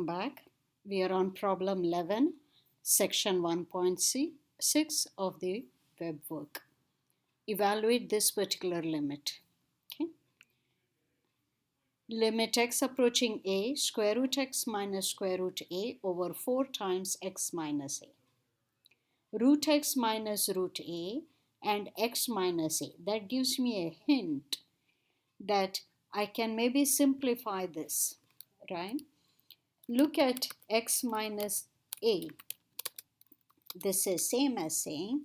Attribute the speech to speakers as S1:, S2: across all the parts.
S1: Back. We are on problem 11, section 1.6 of the web work. Evaluate this particular limit. Okay. Limit x approaching a, square root x minus square root a over 4 times x minus a. Root x minus root a and x minus a. That gives me a hint that I can maybe simplify this, right? Look at x minus a. This is same as saying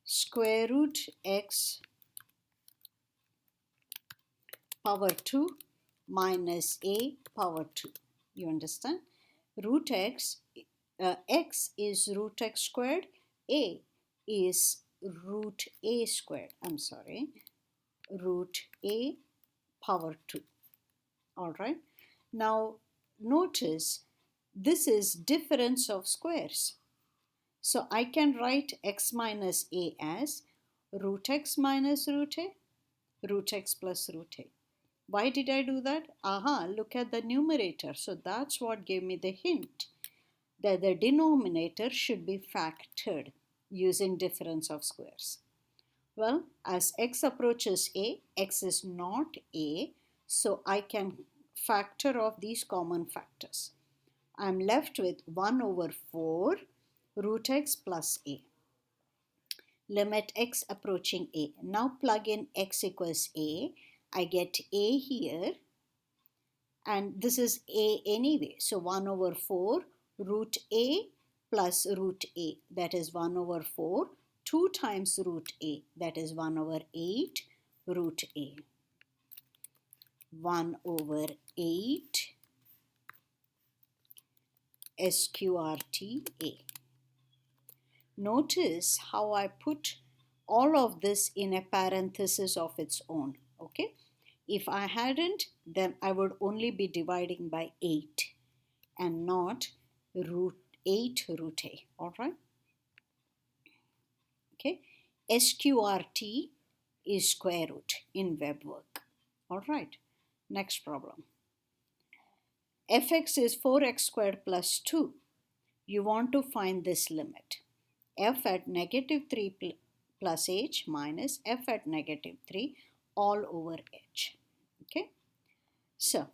S1: square root x power 2 minus a power 2. You understand? Root x, x is root x squared, a is root a squared. Root a power 2. All right. Now notice this is difference of squares. So I can write x minus a as root x minus root a, root x plus root a. Why did I do that? Look at the numerator. So that's what gave me the hint that the denominator should be factored using difference of squares. Well, as x approaches a, x is not a, so I can factor off these common factors. I'm left with 1 over 4 root x plus a. Limit x approaching a. Now plug in x equals a. I get a here and this is a anyway. So 1 over 4 root a plus root a, that is 1 over 4. 2 times root a, that is 1 over 8 root a. 1 over 8 SQRT a. Notice how I put all of this in a parenthesis of its own, okay? If I hadn't, then I would only be dividing by 8 and not root 8 root a, all right? Okay, SQRT is square root in web work, all right? Next problem. Fx is 4x squared plus 2. You want to find this limit. F at negative 3 plus h minus f at negative 3 all over h. Okay. So,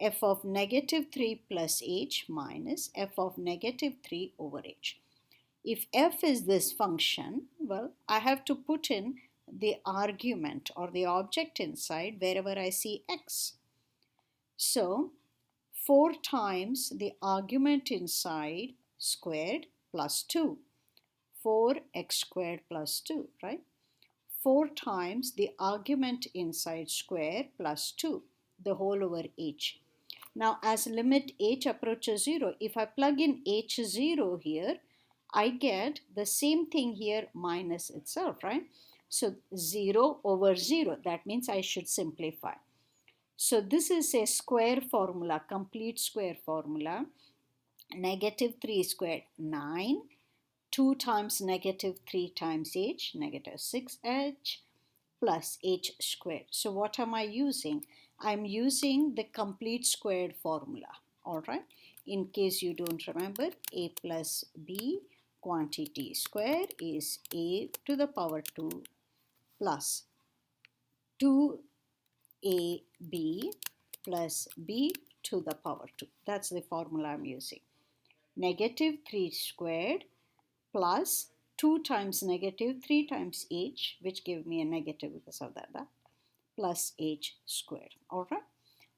S1: f of negative 3 plus h minus f of negative 3 over h. If f is this function, well, I have to put in the argument or the object inside wherever I see x. So, 4 times the argument inside squared plus 2. 4x squared plus 2, right? 4 times the argument inside square plus 2, the whole over h. Now, as limit h approaches 0, if I plug in h0 here, I get the same thing here minus itself, right? So, 0 over 0, that means I should simplify. So, this is a square formula, complete square formula. Negative 3 squared, 9. 2 times negative 3 times h, negative 6h plus h squared. So what am I using? I'm using the complete squared formula, all right? In case you don't remember, a plus b quantity square is a to the power 2 plus 2ab plus b to the power 2. That's the formula I'm using. Negative 3 squared plus 2 times negative 3 times h, which gave me a negative because of that, plus h squared. All right.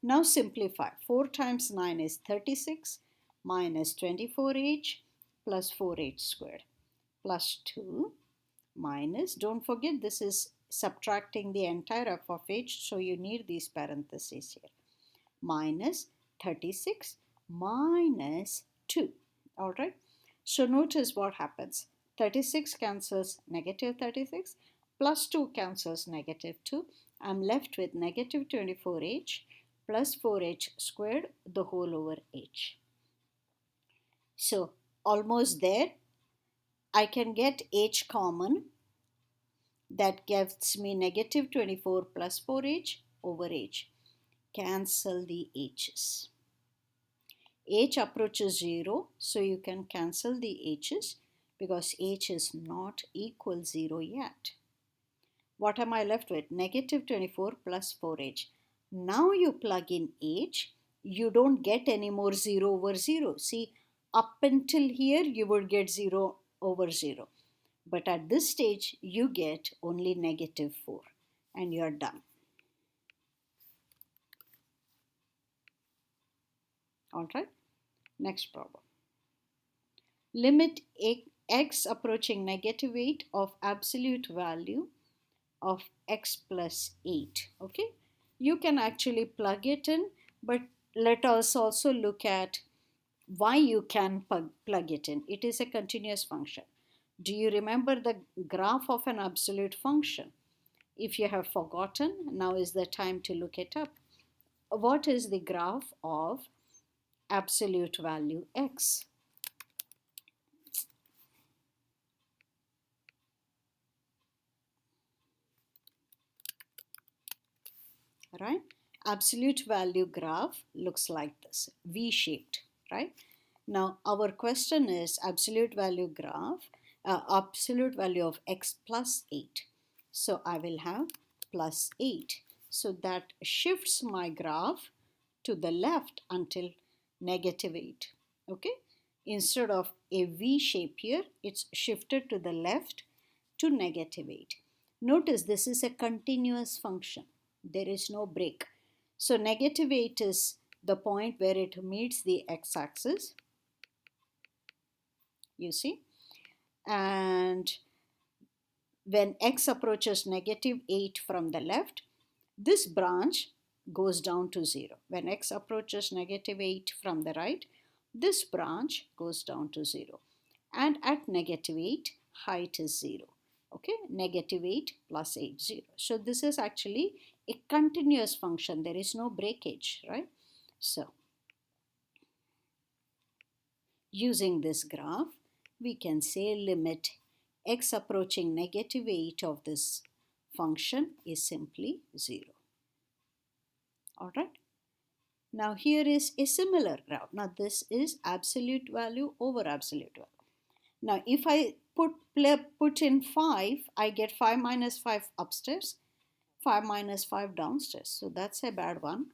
S1: Now simplify. 4 times 9 is 36 minus 24h plus 4h squared plus 2 minus, don't forget this is subtracting the entire f of h, so you need these parentheses here, minus 36 minus 2. All right. So notice what happens. 36 cancels negative 36, plus 2 cancels negative 2. I'm left with negative 24h plus 4h squared, the whole over h. So almost there. I can get h common. That gives me negative 24 plus 4h over h. Cancel the h's. h approaches 0, so you can cancel the h's because h is not equal 0 yet. What am I left with? Negative 24 plus 4h. Now you plug in h, you don't get any more 0 over 0. See, up until here you would get 0 over 0. But at this stage you get only negative 4 and you're done. Alright, next problem. Limit x approaching negative 8 of absolute value of x plus 8. Okay, you can actually plug it in, but let us also look at why you can plug it in. It is a continuous function. Do you remember the graph of an absolute function? If you have forgotten, now is the time to look it up. What is the graph of absolute value x? Right? Absolute value graph looks like this, V-shaped, right? Now our question is absolute value graph, absolute value of x plus 8. So I will have plus 8. So that shifts my graph to the left until negative 8. Okay? Instead of a V shape here, it's shifted to the left to negative 8. Notice this is a continuous function. There is no break. So negative 8 is the point where it meets the x-axis. You see? And when x approaches negative 8 from the left, this branch goes down to 0. When x approaches negative 8 from the right, this branch goes down to 0. And at negative 8, height is 0. Okay, negative 8 plus 8, 0. So this is actually a continuous function. There is no breakage, right? So using this graph, we can say limit x approaching negative 8 of this function is simply 0. Alright. Now here is a similar graph. Now this is absolute value over absolute value. Now if I put in 5, I get 5 minus 5 upstairs, 5 minus 5 downstairs. So that's a bad one.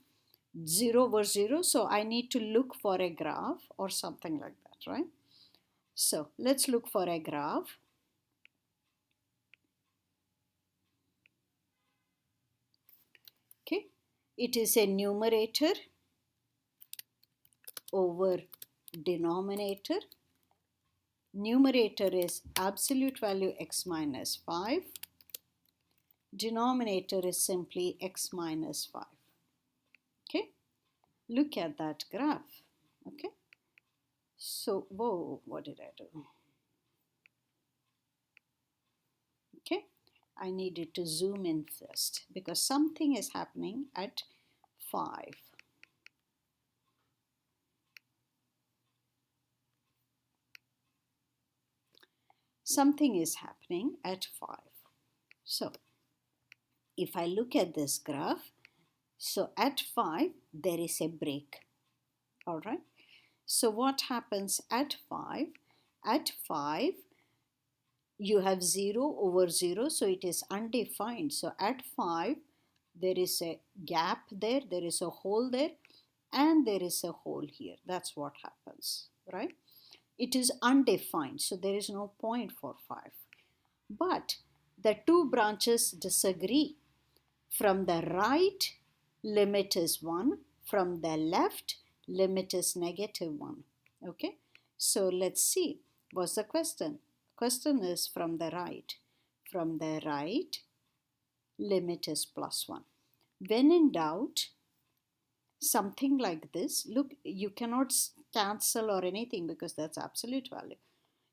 S1: 0 over 0. So I need to look for a graph or something like that, right? So let's look for a graph. Okay, it is a numerator over denominator. Numerator is absolute value x minus 5. Denominator is simply x minus 5. Okay, look at that graph. Okay, so whoa, what did I do? Okay, I needed to zoom in first because something is happening at 5. Something is happening at 5. So if I look at this graph, so at 5 there is a break. All right. So what happens at 5? At 5 you have 0 over 0, so it is undefined. So at 5 there is a gap there, there is a hole there, and there is a hole here. That's what happens, right? It is undefined, so there is no point for 5. But the two branches disagree. From the right, limit is 1. From the left, limit is negative 1. Okay, so let's see. What's the question? Question is from the right. From the right, limit is plus 1. When in doubt, something like this, look, you cannot cancel or anything because that's absolute value.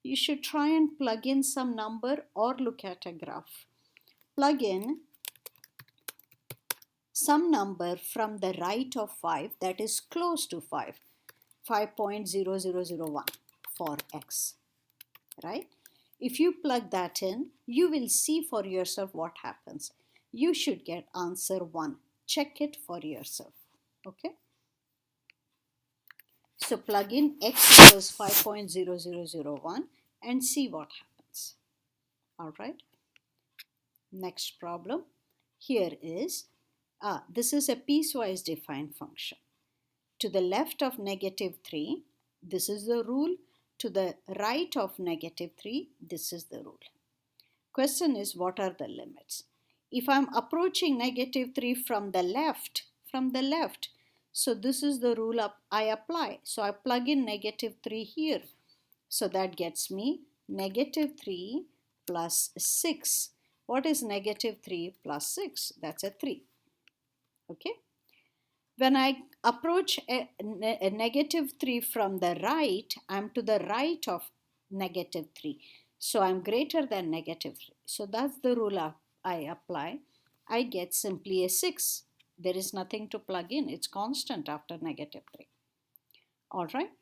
S1: You should try and plug in some number or look at a graph. Plug in some number from the right of 5 that is close to 5, 5.0001 for x, right? If you plug that in, you will see for yourself what happens. You should get answer 1. Check it for yourself, okay? So plug in x equals 5.0001 and see what happens. All right. Next problem. Here is, this is a piecewise defined function. To the left of -3, this is the rule. To the right of -3, this is the rule. Question is, what are the limits? If I'm approaching -3 from the left, so this is the rule I apply. So I plug in -3 here. So that gets me -3 plus 6. What is -3 plus 6? That's a 3. Okay. When I approach a -3 from the right, I'm to the right of -3. So I'm greater than -3. So that's the rule I apply. I get simply a 6. There is nothing to plug in. It's constant after -3. All right.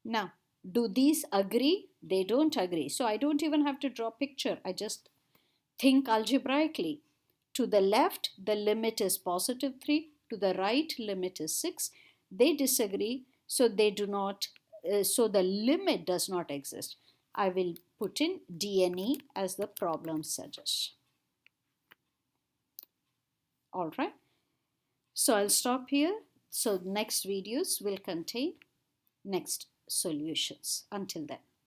S1: Now, do these agree? They don't agree. So I don't even have to draw picture. I just think algebraically. To the left, the limit is +3. To the right, limit is 6. They disagree, so they do not. So the limit does not exist. I will put in DNE as the problem suggests. All right. So I'll stop here. So next videos will contain next solutions. Until then.